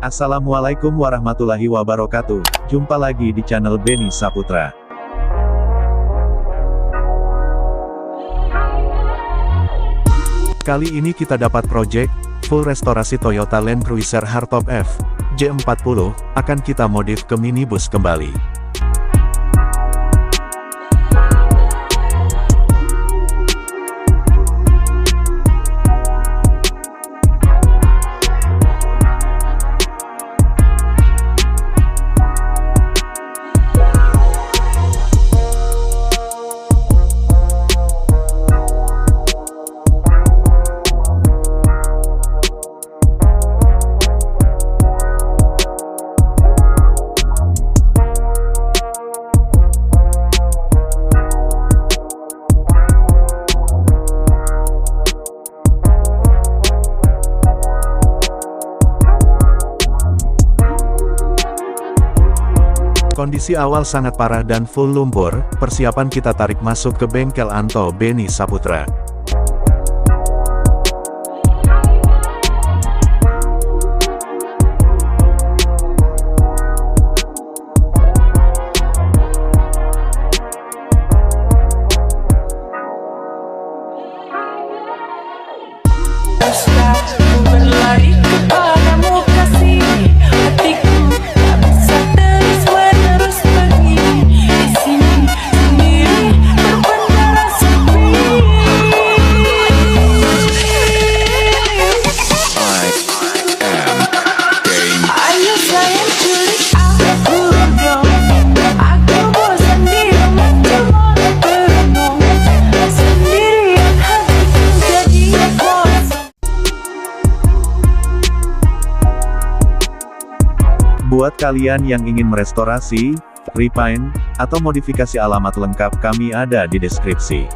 Assalamualaikum warahmatullahi wabarakatuh. Jumpa lagi di channel Beni Saputra. Kali ini kita dapat project full restorasi Toyota Land Cruiser Hardtop F J40, akan kita modif ke minibus kembali. Kondisi awal sangat parah dan full lumpur, persiapan kita tarik masuk ke bengkel Anto Beni Saputra. Buat kalian yang ingin merestorasi, repaint, atau modifikasi, alamat lengkap kami ada di deskripsi.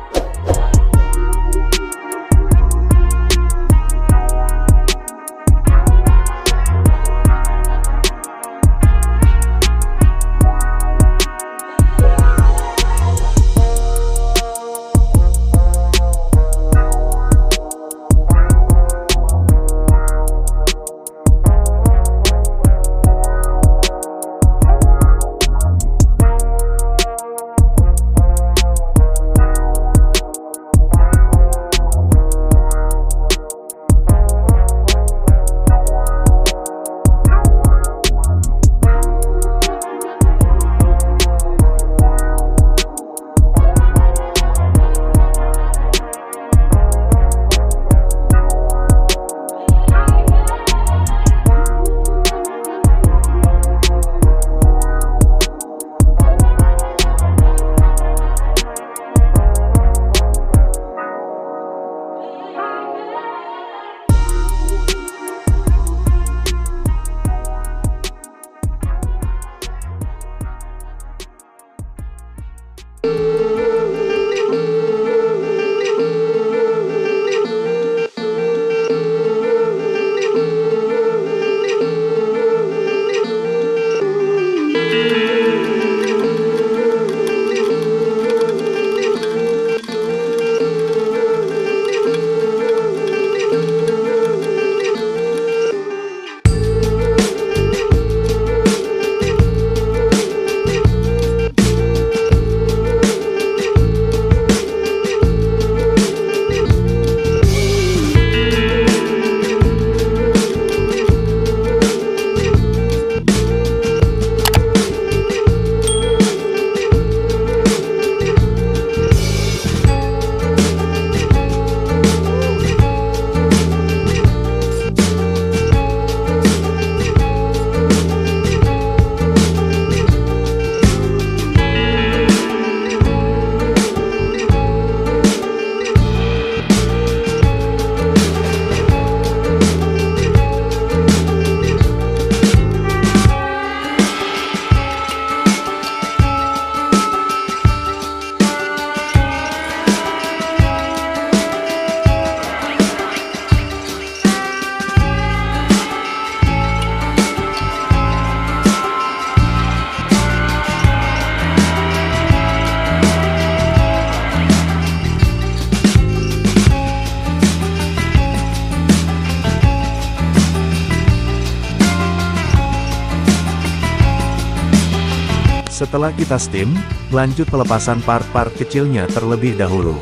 Setelah kita steam, lanjut pelepasan part-part kecilnya terlebih dahulu.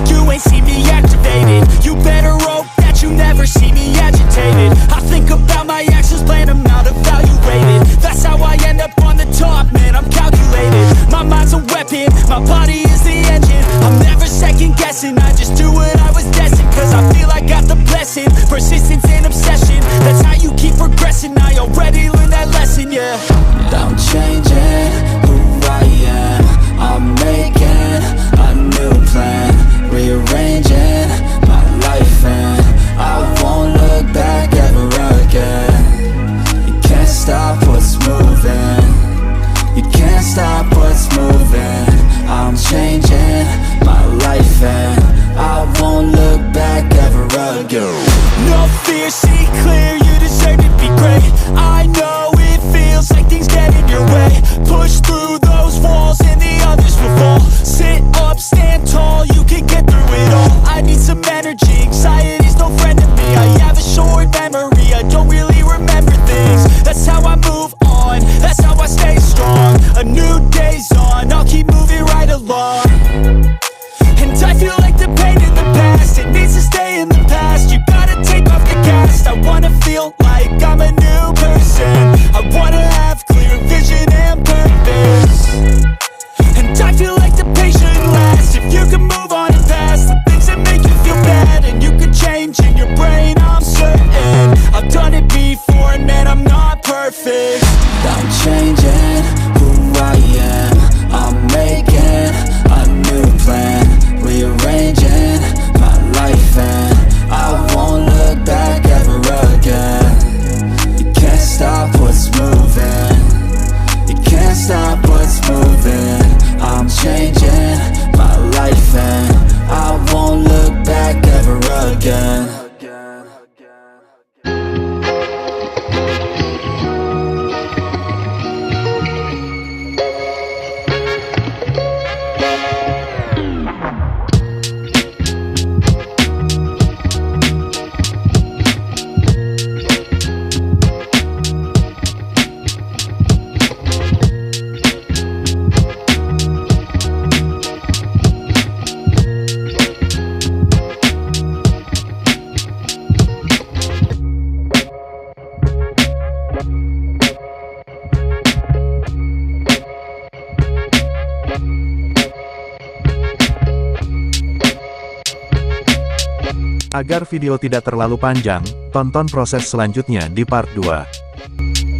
You ain't see me activated. You better hope that you never see me agitated. I think about my actions, plan them out, evaluated. That's how I end up on the top, man, I'm calculated. My mind's a weapon, my body is the engine. I'm never second guessing, I just do what I was destined. Cause I feel I got the blessing, persistence and obsession. That's how you keep progressing, I already learned that lesson, yeah. I'm changing who I am, I'm making a new plan, rearranging my life and I won't look back ever again. You can't stop what's moving, you can't stop what's moving. I'm changing Agar video tidak terlalu panjang, tonton proses selanjutnya di part 2.